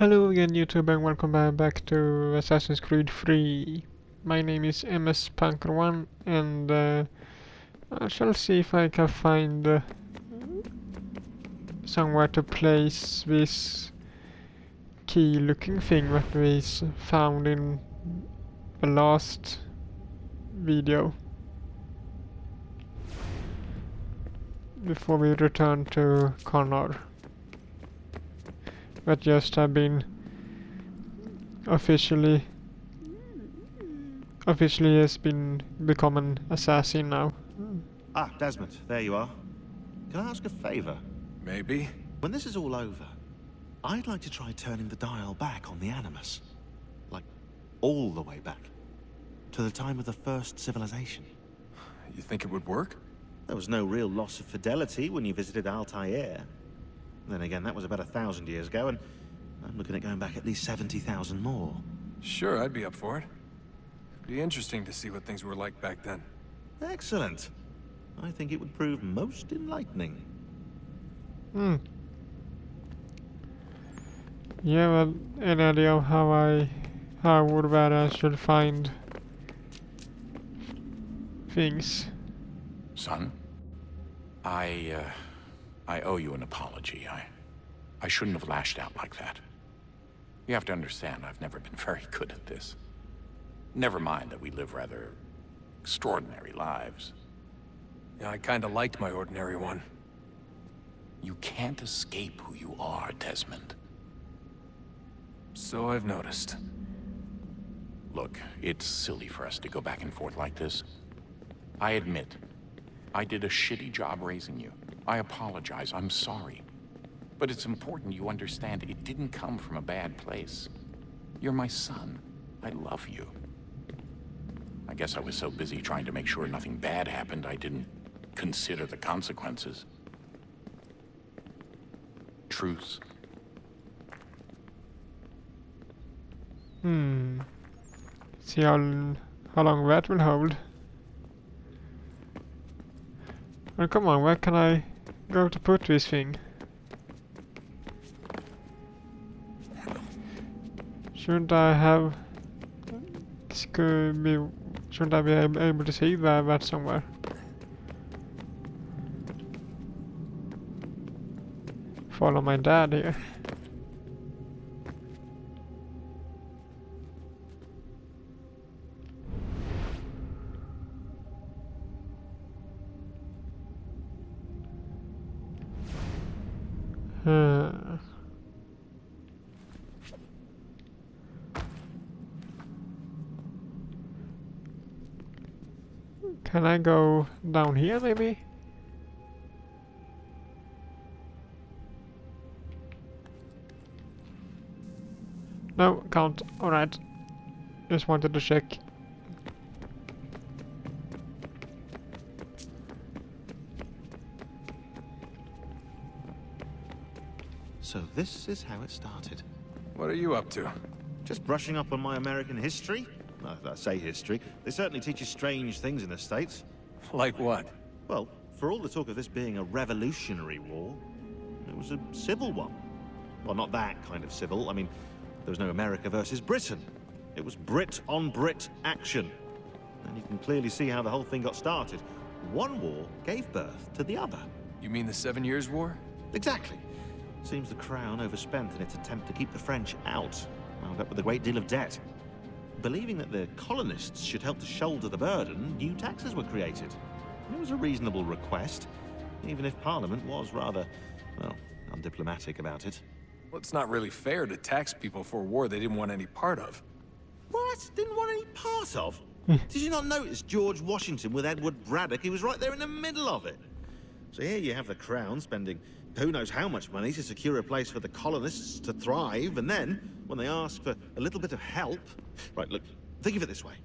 Hello again YouTube and welcome back to Assassin's Creed 3. My name is MS Punker1 and I shall see if I can find somewhere to place this key looking thing that we found in the last video before we return to Connor. That just have been officially has been become an assassin now. Ah, Desmond, there you are. Can I ask a favor? Maybe. When this is all over, I'd like to try turning the dial back on the Animus. Like, all the way back. To the time of the first civilization. You think it would work? There was no real loss of fidelity when you visited Altair. Then again, that was about 1,000 years ago, and I'm looking at going back at least 70,000 more. Sure, I'd be up for it. Be interesting to see what things were like back then. Excellent. I think it would prove most enlightening. Yeah, well, any idea of how would that I should find things? Son, I owe you an apology. I shouldn't have lashed out like that. You have to understand, I've never been very good at this. Never mind that we live rather extraordinary lives. Yeah, I kinda liked my ordinary one. You can't escape who you are, Desmond. So I've noticed. Look, it's silly for us to go back and forth like this. I admit, I did a shitty job raising you. I apologize, I'm sorry. But it's important you understand it didn't come from a bad place. You're my son. I love you. I guess I was so busy trying to make sure nothing bad happened, I didn't consider the consequences. Truce. See how long that will hold. Well, come on, where can I go to put this thing? Shouldn't I be able to see that somewhere? Follow my dad here. Can I go down here maybe? No, can't. Alright. Just wanted to check. So this is how it started. What are you up to? Just brushing up on my American history? No, I say history. They certainly teach you strange things in the States. Like what? Well, for all the talk of this being a revolutionary war, it was a civil one. Well, not that kind of civil. I mean, there was no America versus Britain. It was Brit on Brit action. And you can clearly see how the whole thing got started. One war gave birth to the other. You mean the 7 Years' War? Exactly. Seems the Crown overspent in its attempt to keep the French out, wound up with a great deal of debt. Believing that the colonists should help to shoulder the burden, new taxes were created. It was a reasonable request, even if Parliament was rather, well, undiplomatic about it. Well, it's not really fair to tax people for a war they didn't want any part of. What? Didn't want any part of? Did you not notice George Washington with Edward Braddock? He was right there in the middle of it. So here you have the Crown spending who knows how much money to secure a place for the colonists to thrive, and then, when they ask for a little bit of help... Right, look, think of it this way.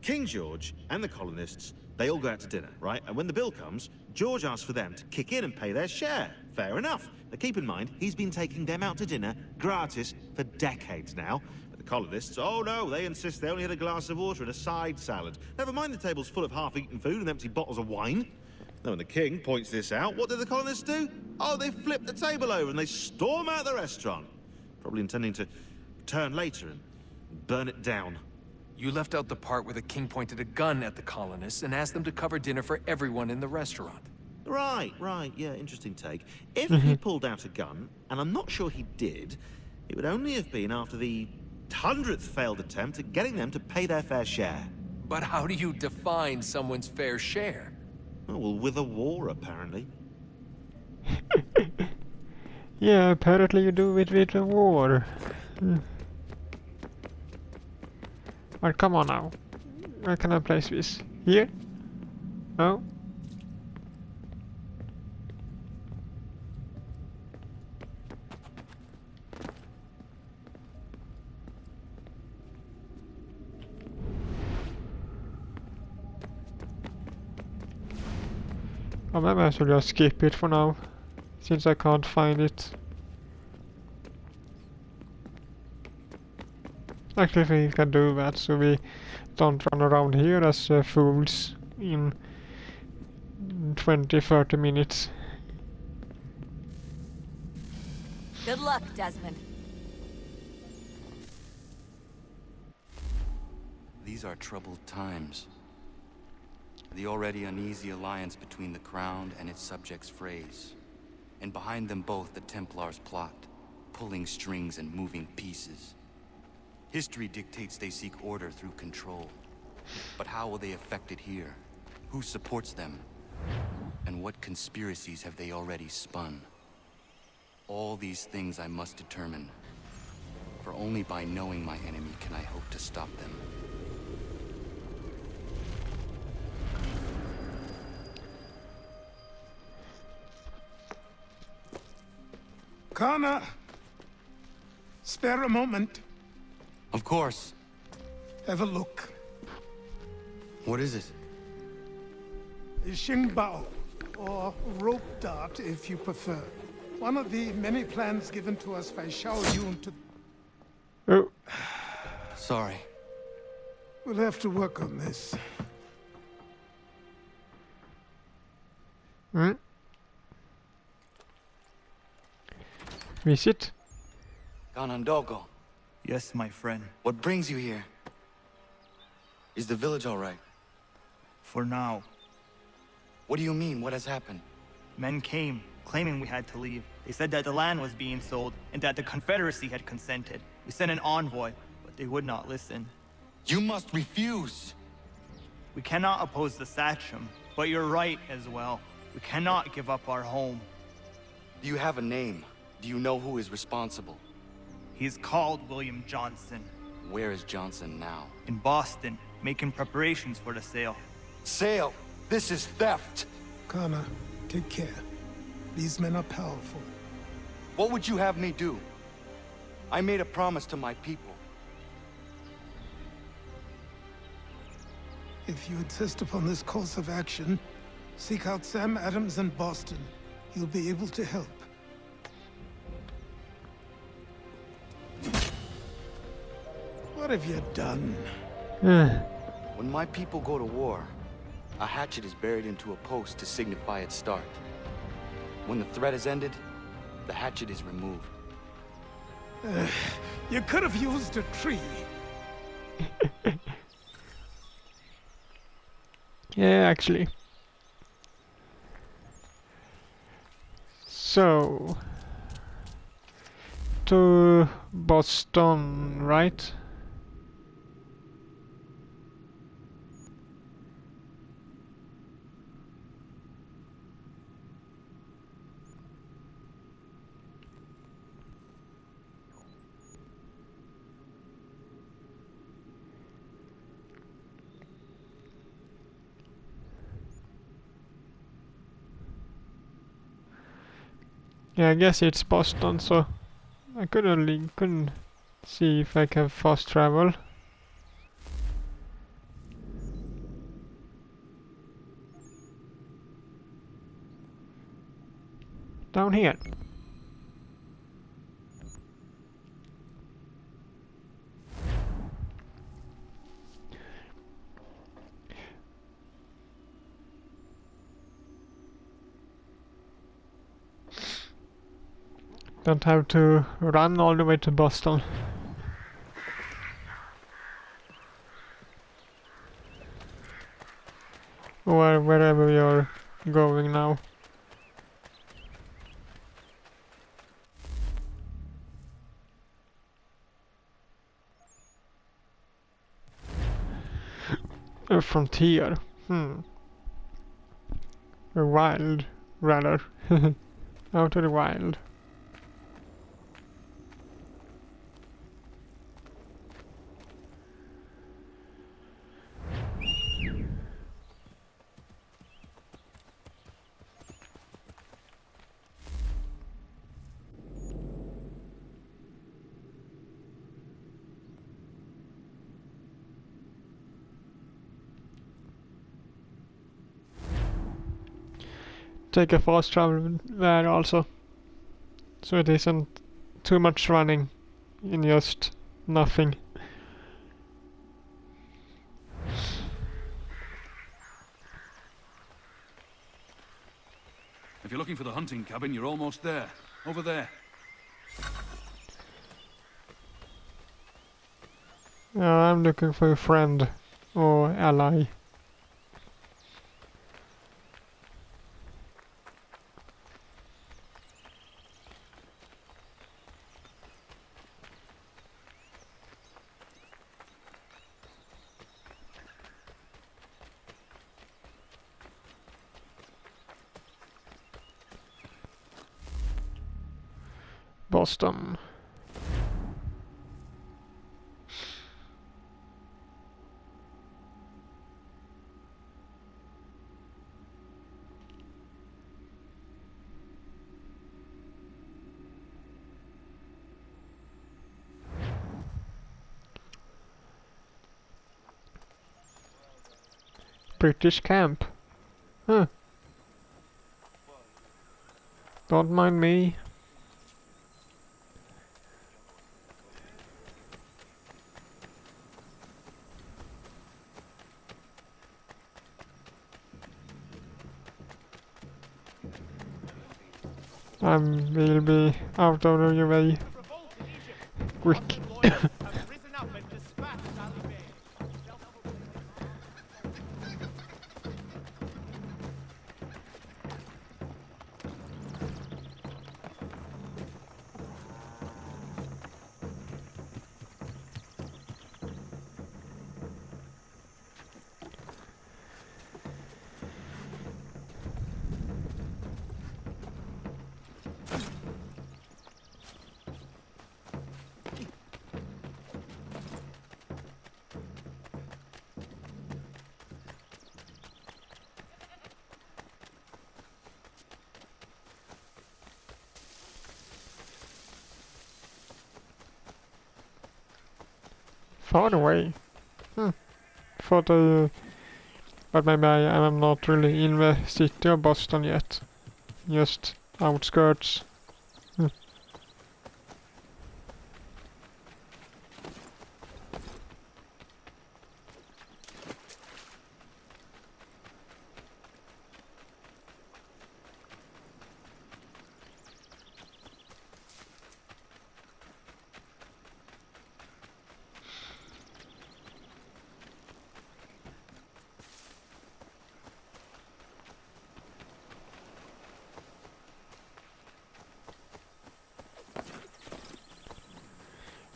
King George and the colonists, they all go out to dinner, right? And when the bill comes, George asks for them to kick in and pay their share. Fair enough. But keep in mind, he's been taking them out to dinner gratis for decades now. But the colonists, oh no, they insist they only had a glass of water and a side salad. Never mind the table's full of half-eaten food and empty bottles of wine. Now, when the king points this out, what do the colonists do? Oh, they flip the table over and they storm out the restaurant. probably intending to return later and burn it down. You left out the part where the king pointed a gun at the colonists and asked them to cover dinner for everyone in the restaurant. Right, yeah, interesting take. If he pulled out a gun, and I'm not sure he did, it would only have been after the 100th failed attempt at getting them to pay their fair share. But how do you define someone's fair share? Oh, well, with a war, apparently. Yeah, apparently you do it with a war. But come on now. Where can I place this? Here? No? Or maybe I should just skip it for now, since I can't find it. Actually, we can do that, so we don't run around here as fools in 20-30 minutes. Good luck, Desmond. These are troubled times. The already uneasy alliance between the Crown and its subjects frays. And behind them both the Templars plot, pulling strings and moving pieces. History dictates they seek order through control. But how will they affect it here? Who supports them? And what conspiracies have they already spun? All these things I must determine. For only by knowing my enemy can I hope to stop them. Connor, spare a moment. Of course. Have a look. What is it? A Xingbao, or rope dart if you prefer. One of the many plans given to us by Xiao Yun to... Oh, Sorry. We'll have to work on this. visit. Ganondogo, Yes, my friend. what brings you here? Is the village all right? For now. What do you mean? What has happened? Men came, claiming we had to leave. They said that the land was being sold, and that the Confederacy had consented. We sent an envoy, but they would not listen. You must refuse! We cannot oppose the Sachem, but you're right as well. We cannot give up our home. Do you have a name? Do you know who is responsible? He's called William Johnson. Where is Johnson now? In Boston, making preparations for the sale. Sale! This is theft! Connor, take care. These men are powerful. What would you have me do? I made a promise to my people. If you insist upon this course of action, seek out Sam Adams in Boston. He'll be able to help. What have you done? When my people go to war, a hatchet is buried into a post to signify its start. When the threat is ended, the hatchet is removed. You could have used a tree. Yeah, actually. So, to Boston, right? Yeah, I guess it's Boston, so I couldn't see if I can fast travel. Down here. don't have to run all the way to Boston. Or wherever you're going now. A frontier. A wild, rather. Out of the wild. Take a fast travel there also, so it isn't too much running in just nothing. If you're looking for the hunting cabin, you're almost there. Over there. I'm looking for a friend or ally. Boston. British camp. Huh. Don't mind me. I will be out of your way. Quick. Far away. Thought but maybe I am not really in the city of Boston yet. Just outskirts.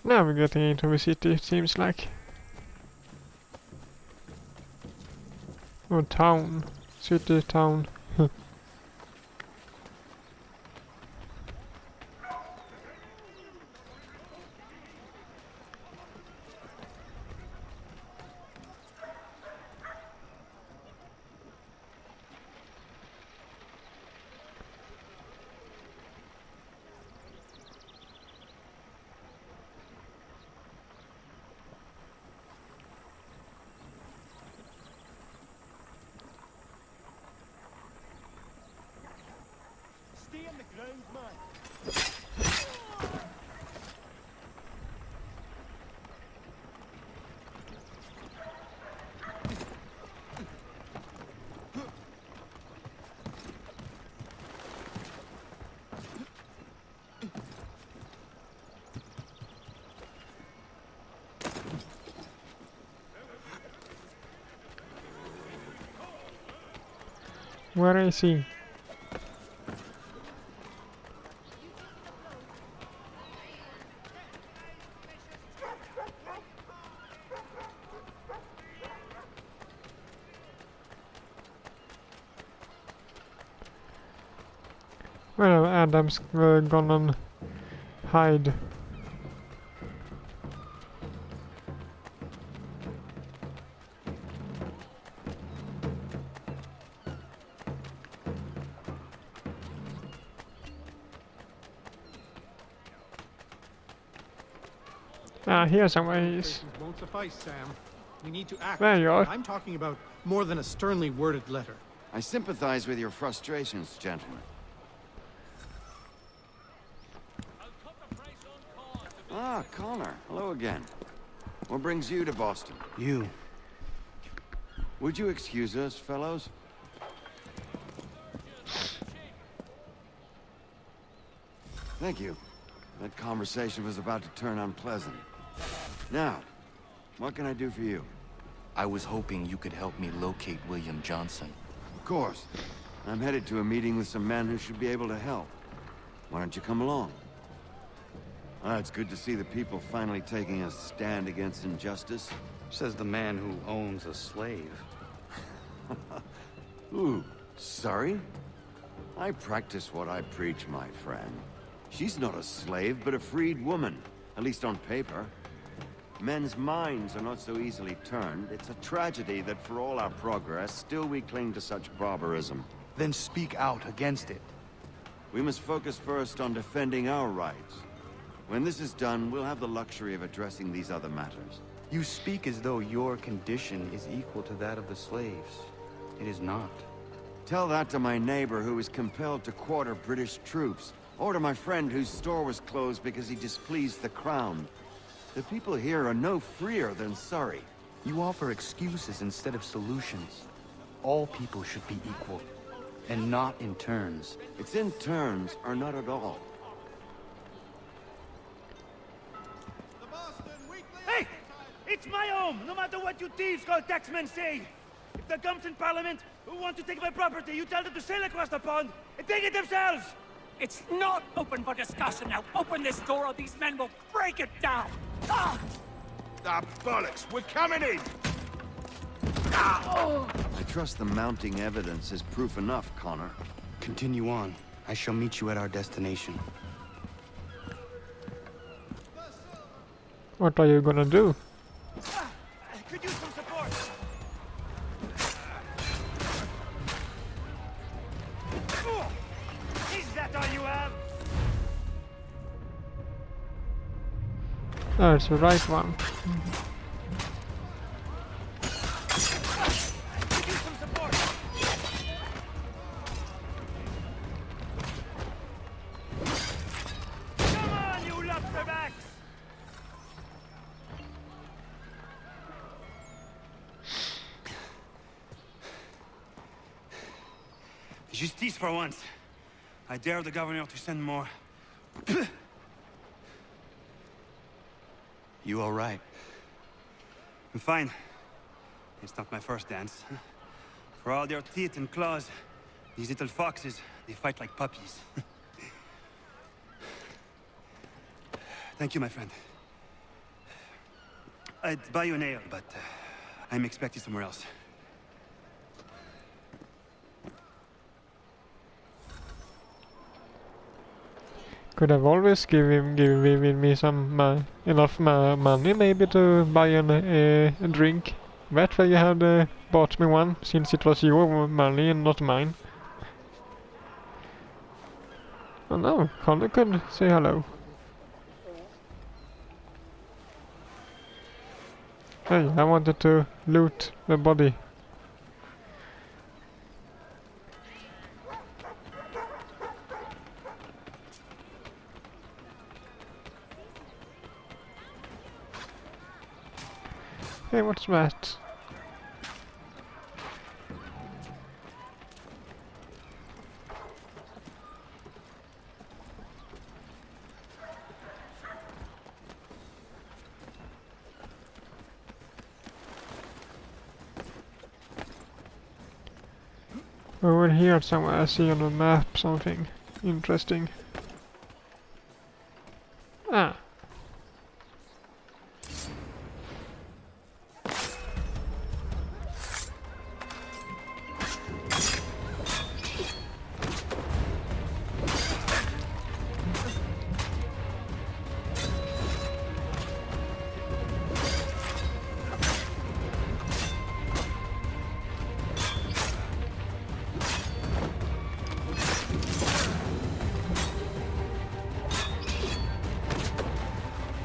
Now we're getting into the city, it seems like. Or town. City, town. Where is he? Well, Adam's gonna hide. Ah, here's a ways. Won't suffice, Sam. We need to act. There you are. I'm talking about more than a sternly worded letter. I sympathize with your frustrations, gentlemen. Ah, Connor. Hello again. What brings you to Boston? You. Would you excuse us, fellows? Thank you. That conversation was about to turn unpleasant. Now, what can I do for you? I was hoping you could help me locate William Johnson. Of course. I'm headed to a meeting with some men who should be able to help. Why don't you come along? Ah, it's good to see the people finally taking a stand against injustice. Says the man who owns a slave. Ooh, sorry? I practice what I preach, my friend. She's not a slave, but a freed woman, at least on paper. Men's minds are not so easily turned. It's a tragedy that for all our progress, still we cling to such barbarism. Then speak out against it. We must focus first on defending our rights. When this is done, we'll have the luxury of addressing these other matters. You speak as though your condition is equal to that of the slaves. It is not. Tell that to my neighbor who was compelled to quarter British troops, or to my friend whose store was closed because he displeased the crown. The people here are no freer than Surrey. You offer excuses instead of solutions. All people should be equal, and not in turns. It's in turns, or not at all. Hey! It's my home, no matter what you thieves called taxmen say! If the gums in Parliament who want to take my property, you tell them to sail across the pond and take it themselves! It's not open for discussion now. Open this door or these men will break it down. Ah! Ah, bollocks! We're coming in! I trust the mounting evidence is proof enough, Connor. Continue on. I shall meet you at our destination. What are you gonna do? Could use some support! Is that all you have? That's the right one. Could use some support! Come on, you lobsterbacks! Justice for once. I dare the governor to send more. You all right? I'm fine. It's not my first dance. For all their teeth and claws, these little foxes, they fight like puppies. Thank you, my friend. I'd buy you an ale, but I'm expected somewhere else. Could have always given me some enough money maybe to buy a drink. That way you had bought me one, since it was your money and not mine. Oh no, Connor could say hello. Hey, I wanted to loot the body. Hey, what's that? Over here somewhere I see on the map something interesting. Ah.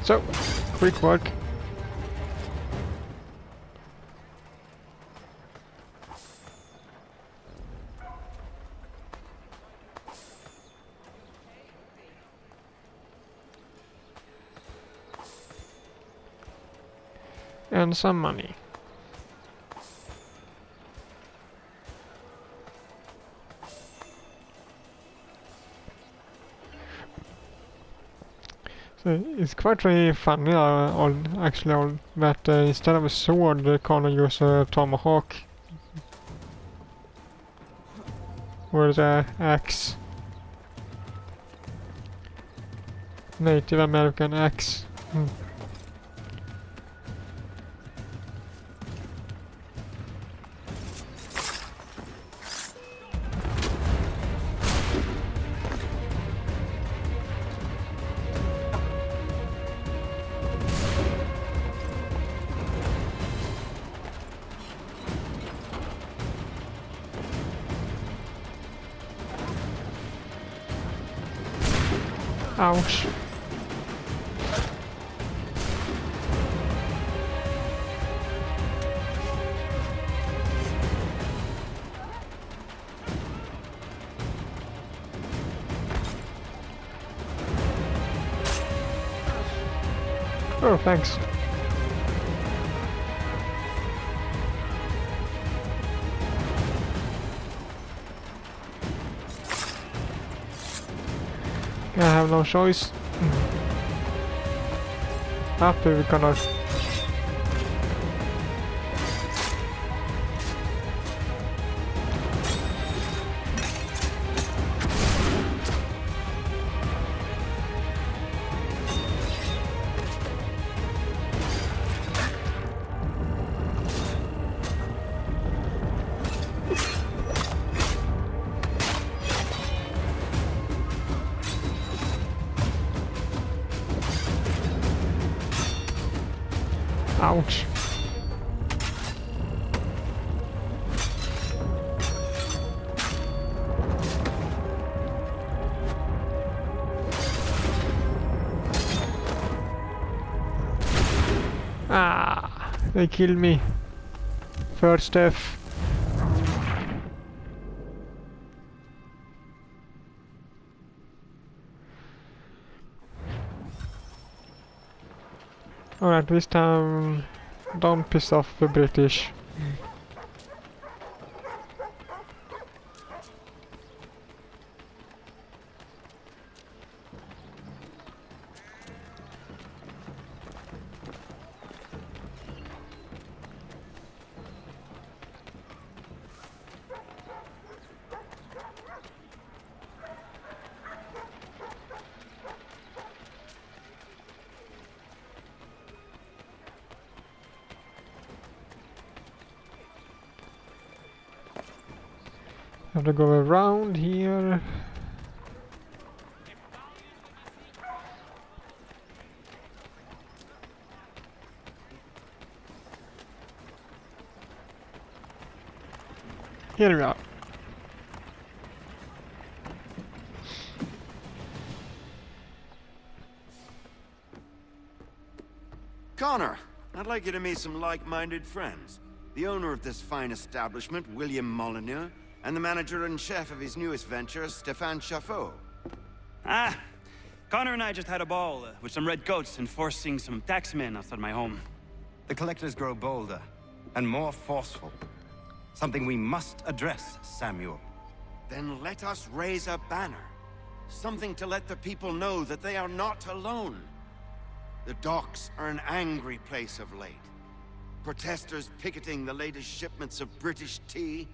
So, quick work. And some money. So it's quite really funny that instead of a sword they kind of use a tomahawk. Or the axe. Native American axe. Ouch. Oh, thanks. I have no choice. After we cannot. Ouch. Ah, they killed me. First death. Alright, this time don't piss off the British. Have to go around here. Here we are. Connor, I'd like you to meet some like-minded friends. The owner of this fine establishment, William Molyneux, and the manager and chef of his newest venture, Stéphane Chaffeau. Ah, Connor and I just had a ball with some red coats enforcing some taxmen outside my home. The collectors grow bolder and more forceful. Something we must address, Samuel. Then let us raise a banner. Something to let the people know that they are not alone. The docks are an angry place of late. Protesters picketing the latest shipments of British tea,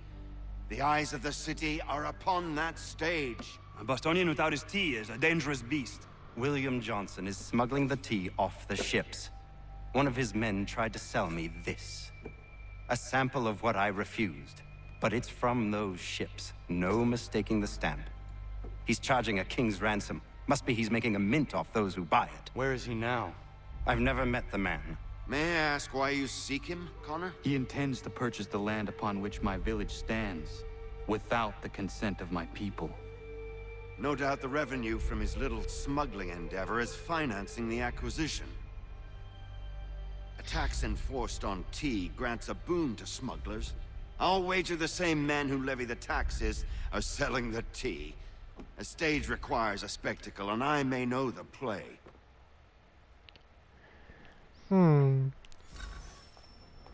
The eyes of the city are upon that stage. A Bostonian without his tea is a dangerous beast. William Johnson is smuggling the tea off the ships. One of his men tried to sell me this. A sample of what I refused. But it's from those ships. No mistaking the stamp. He's charging a king's ransom. Must be he's making a mint off those who buy it. Where is he now? I've never met the man. May I ask why you seek him, Connor? He intends to purchase the land upon which my village stands, without the consent of my people. No doubt the revenue from his little smuggling endeavor is financing the acquisition. A tax enforced on tea grants a boon to smugglers. I'll wager the same men who levy the taxes are selling the tea. A stage requires a spectacle, and I may know the play.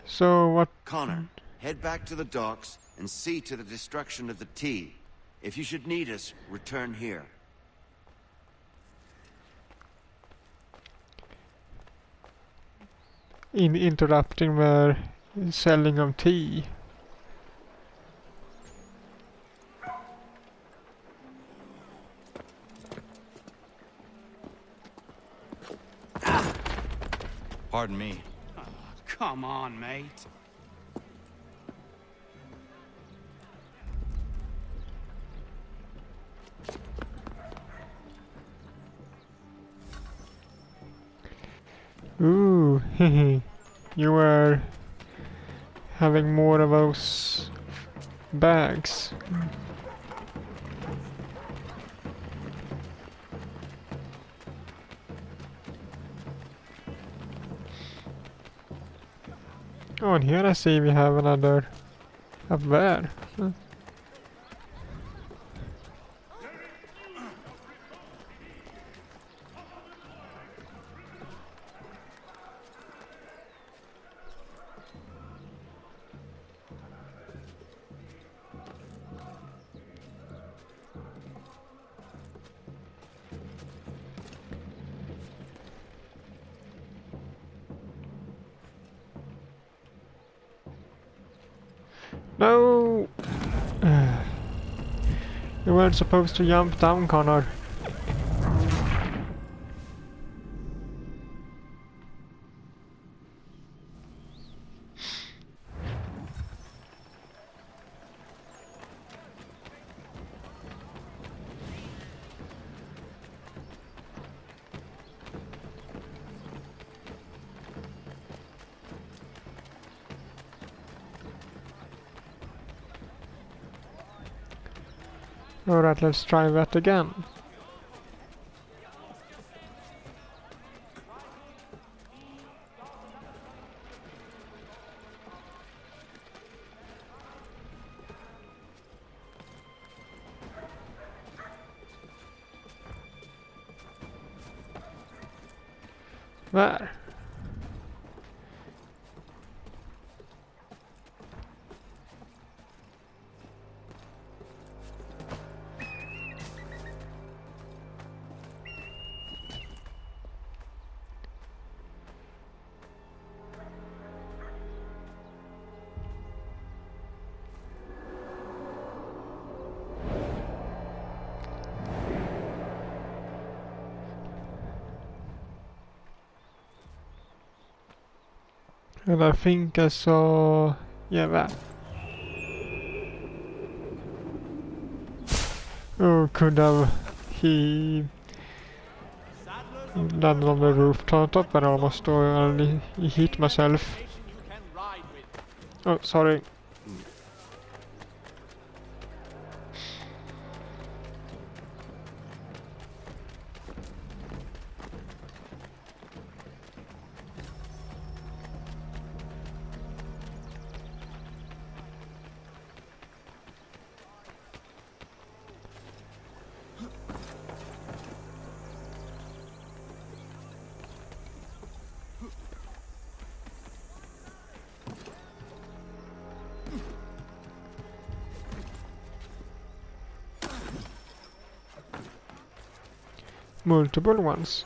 So what? Connor, head back to the docks and see to the destruction of the tea. If you should need us, return here. Interrupting their selling of tea. Pardon me. Oh, come on, mate. Ooh, you were having more of those bags. Oh, and here I see we have another up there. No! You weren't supposed to jump down, Connor. Alright, let's try that again. There. And I think I saw... yeah, that. Oh, could have... he... landed on the rooftop, but I almost already hit myself. Oh, sorry. Multiple ones.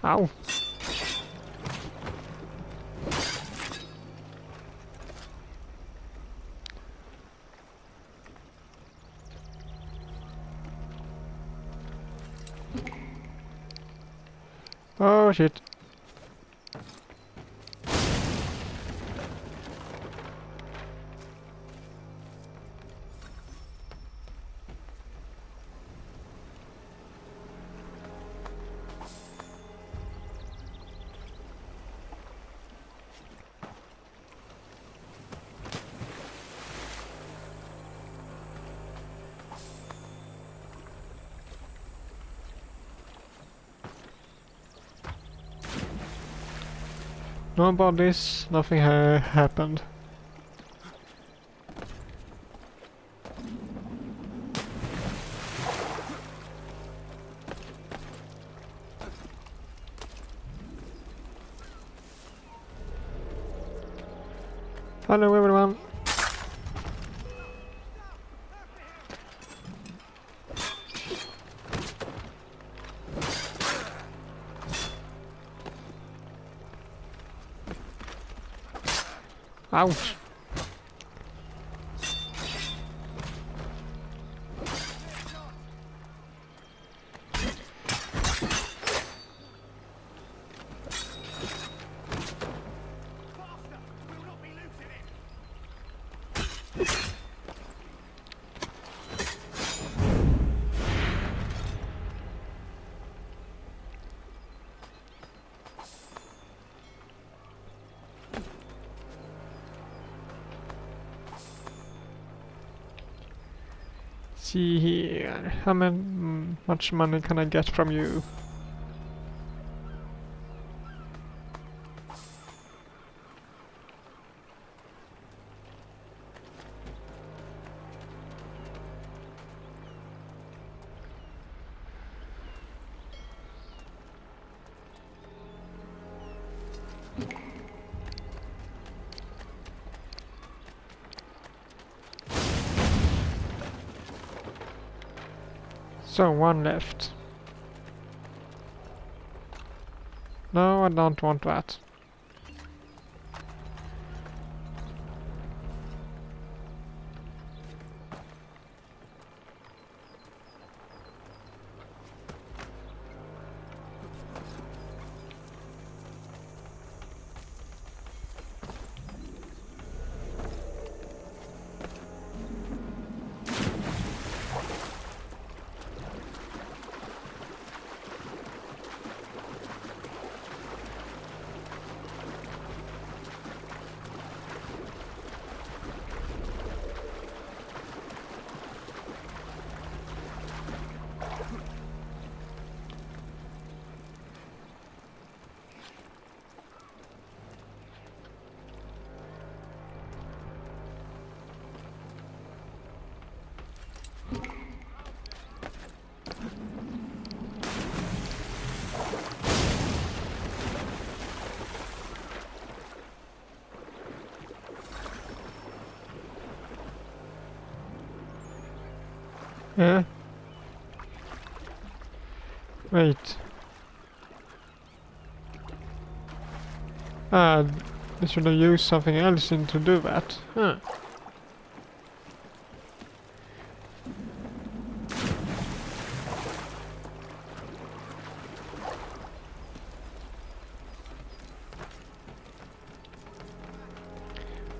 Ow. Oh shit. No bodies, nothing happened. Hello everyone. Ouch. See here, how much money can I get from you? So, one left. No, I don't want that. Yeah. Wait. Ah, they should have used something else in to do that. Huh.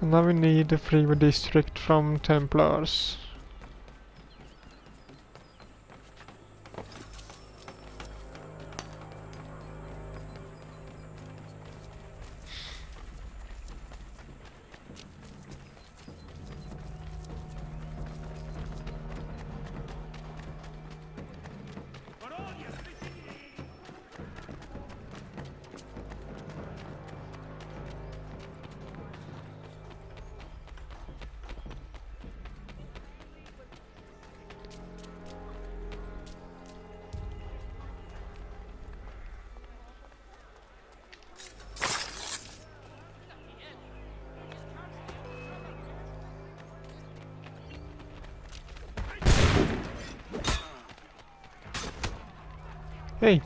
And now we need a free district from Templars. Hey!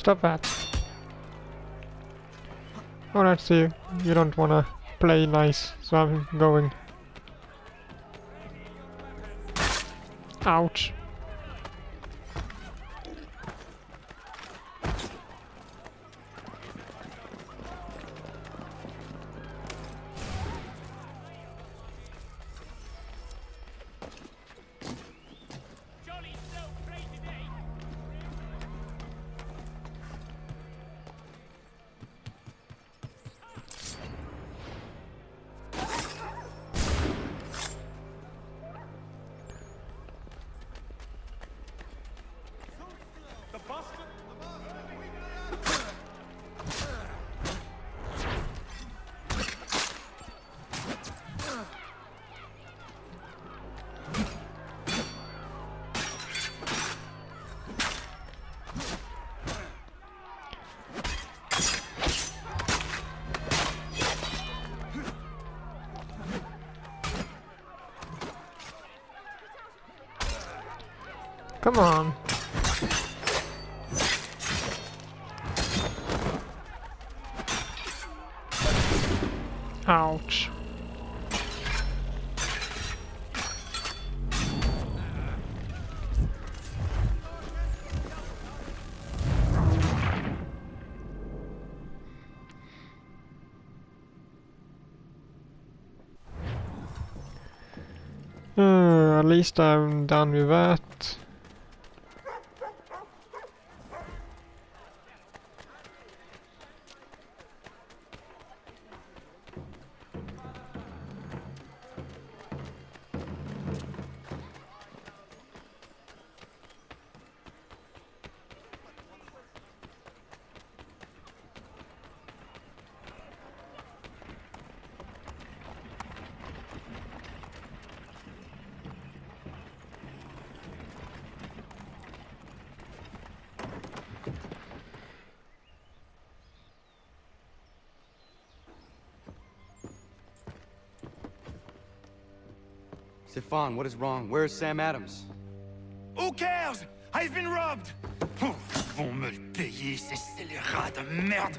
Stop that. Alright, see, you don't wanna play nice, so I'm going. Ouch. Come on. Ouch. At least I'm done with that. Stefan, what is wrong? Where is Sam Adams? Who cares? I've been robbed! Oh, ils vont me le payer, ces scélérats de merde!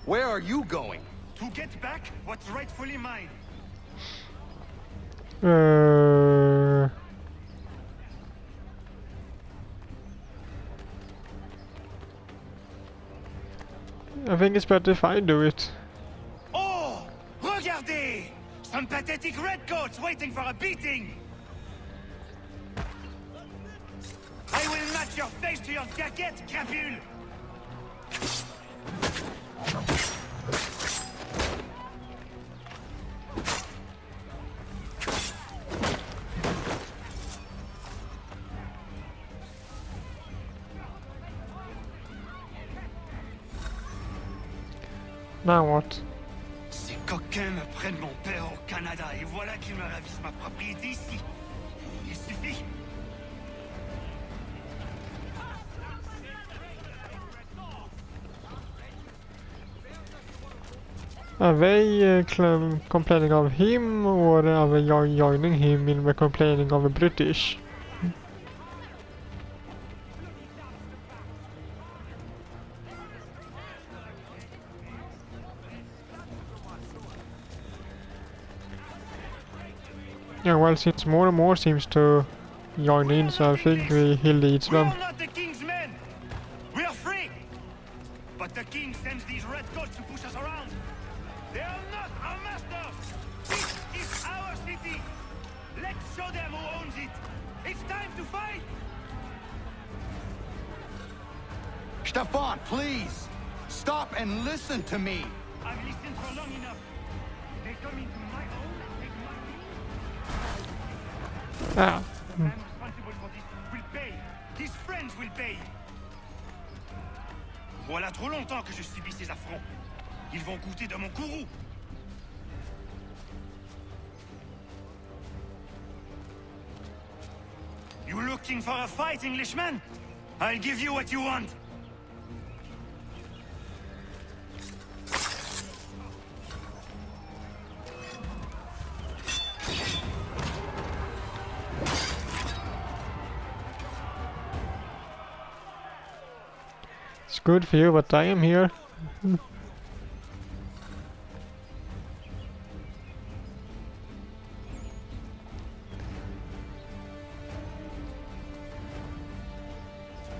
Where are you going? To get back what's rightfully mine. I think it's better if I do it. Oh! Regardez! Some pathetic redcoats waiting for a beating! I will match your face to your jacket, crapule! Now what? Ces coquins me prennent mon père au Canada et voilà qu'ils me ravissent ma propriété ici. Il suffit. Are they complaining of him, or are they joining him in the complaining of the British? Yeah, well, since more and more seems to join in, so I think he leads them. We are not the king's men. We are free. But the king sends these redcoats to push us around. They are not our masters. This is our city. Let's show them who owns it. It's time to fight. Stefan, please! Stop and listen to me! I've listened for long enough. They come into my home, take my Ah. man responsible for this will pay. His friends will pay. Voilà trop longtemps que je subis ces affronts. Ils vont goûter de mon courroux. You looking for a fight, Englishman? I'll give you what you want. It's good for you, but I am here.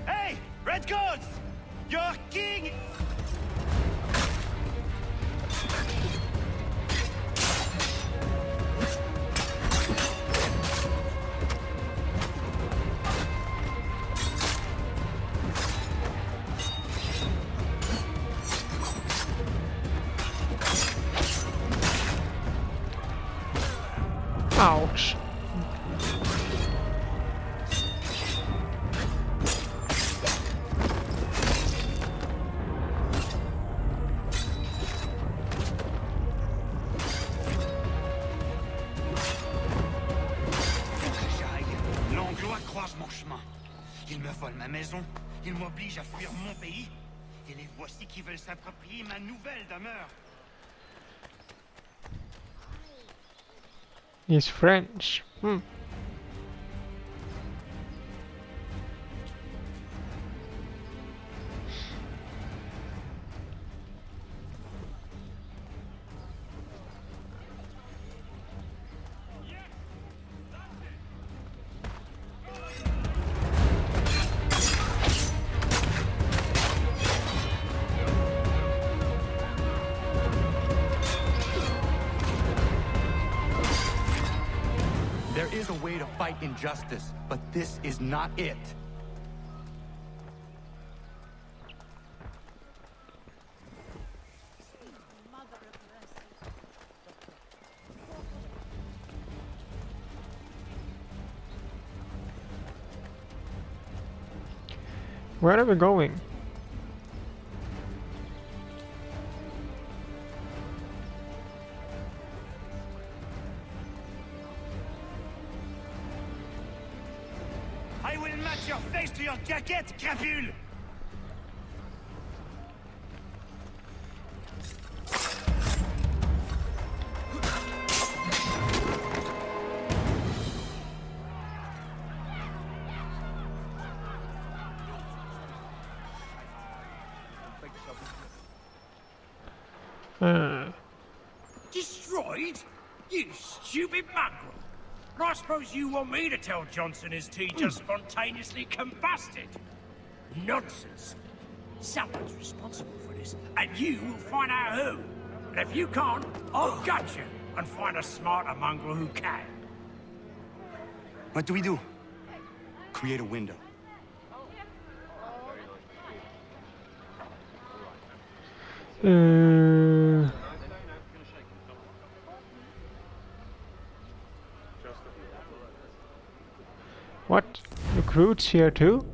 Hey, Redcoats! Your king! Ouch. L'Anglois croise mon chemin. Ils me volent ma maison, ils m'obligent à fuir mon pays, et les voici qui veulent s'approprier ma nouvelle demeure. He's French. There is a way to fight injustice, but this is not it. Where are we going? I will match your face to your jacket, crapule! Destroyed? You stupid mongrel! I suppose you want me to tell Johnson his tea just spontaneously combusted? Nonsense. Someone's responsible for this, and you will find out who. And if you can't, I'll gut you and find a smarter mongrel who can. What do we do? Create a window. What? Recruits here too?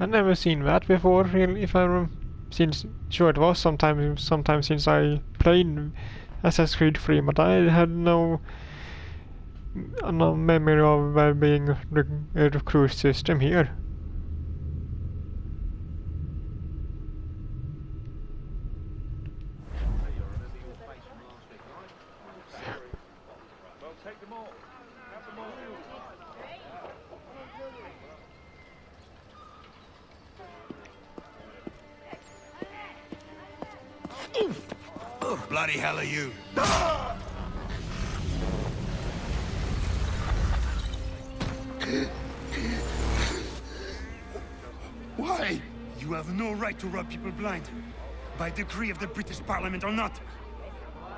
I've never seen that before, really, if I since sure it was sometime since I played Assassin's Creed 3, but I had no memory of there being a recruit system here. Bloody hell are you? Why? You have no right to rob people blind. By decree of the British Parliament or not.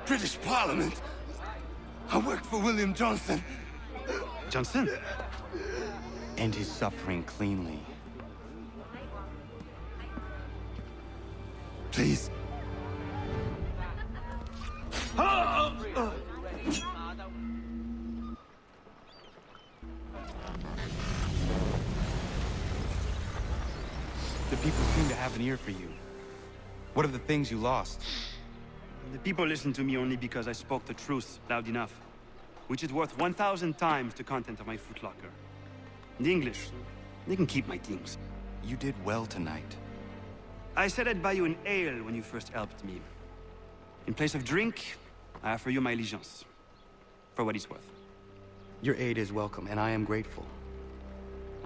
British Parliament? I work for William Johnson. Johnson? End his suffering cleanly. Please. The people seem to have an ear for you. What are the things you lost? The people listen to me only because I spoke the truth loud enough, which is worth 1,000 times the content of my footlocker. The English, they can keep my things. You did well tonight. I said I'd buy you an ale when you first helped me. In place of drink, I offer you my allegiance. For what it's worth. Your aid is welcome, and I am grateful.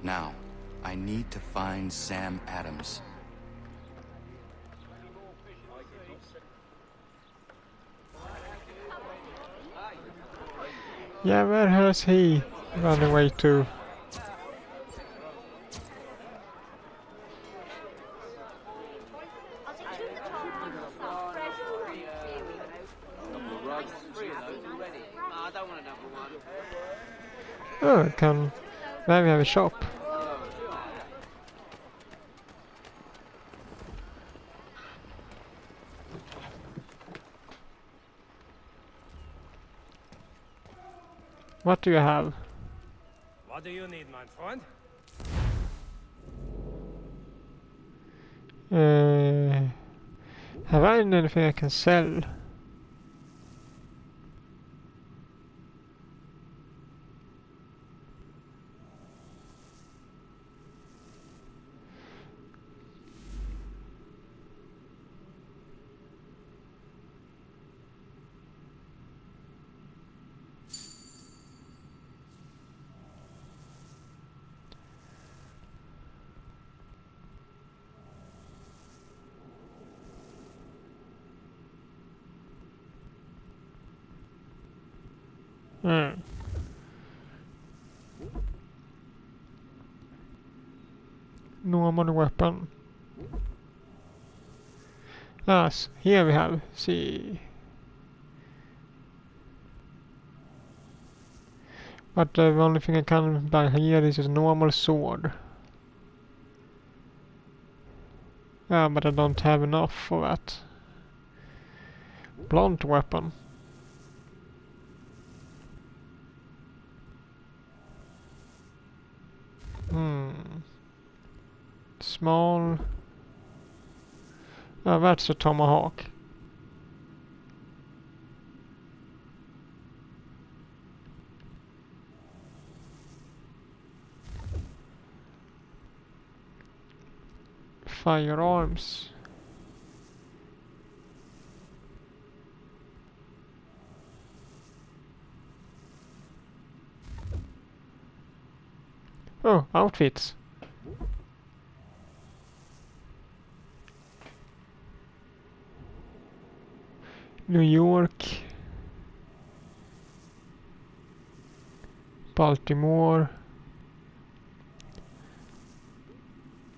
Now, I need to find Sam Adams. Yeah, where has he run away to? Oh, can... There we have a shop. What do you have? What do you need, my friend? Have I anything I can sell? Normal weapon. Yes, here we have. See. But the only thing I can buy here is a normal sword. Yeah, but I don't have enough for that. Blunt weapon. Small. Oh, that's a tomahawk. Firearms. Oh, outfits. New York. Baltimore.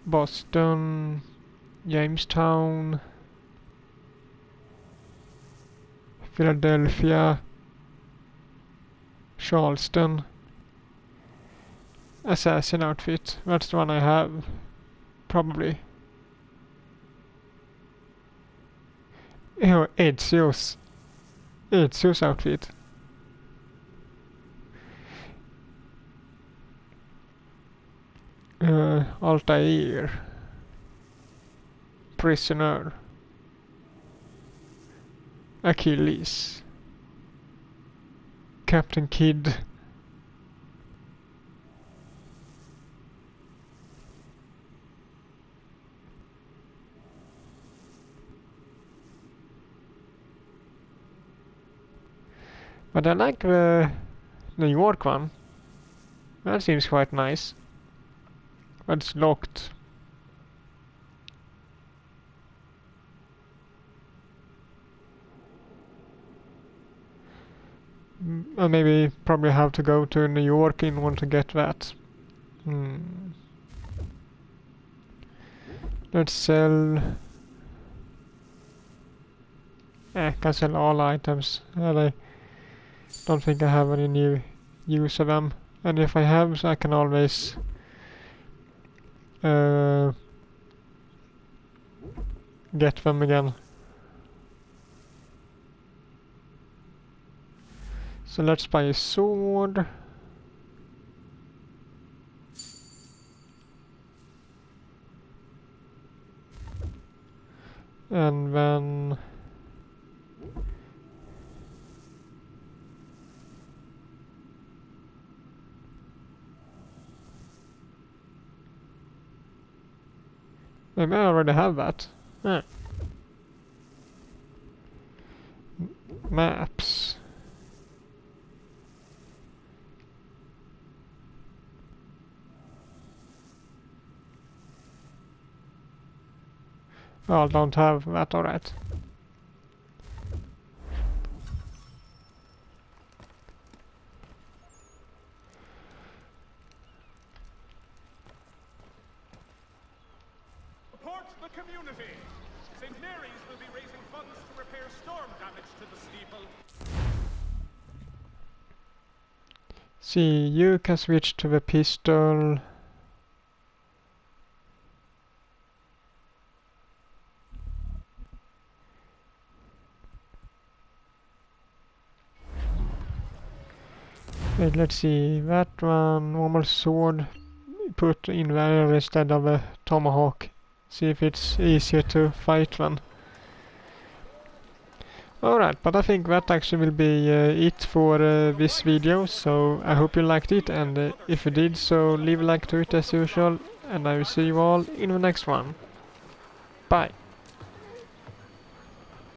Boston. Jamestown. Philadelphia. Charleston. Assassin outfit. That's the one I have. Probably. Oh, Ezio's outfit. Altair. Prisoner. Achilles. Captain Kidd. But I like the New York one. That seems quite nice. But it's locked. I maybe probably have to go to New York in order to get that. Let's sell... can sell all items. I don't think I have any new use of them. And if I have, so I can always get them again. So let's buy a sword. And then... Maybe I already have that. Yeah. Maps. Oh, I don't have that, alright. St. Mary's will be raising funds to repair storm damage to the steeple. See, you can switch to the pistol. Wait, let's see. That one, normal sword, put in there instead of a tomahawk. See if it's easier to fight one. Alright, but I think that actually will be it for this video, so I hope you liked it, and if you did, so leave a like to it as usual, and I will see you all in the next one. Bye!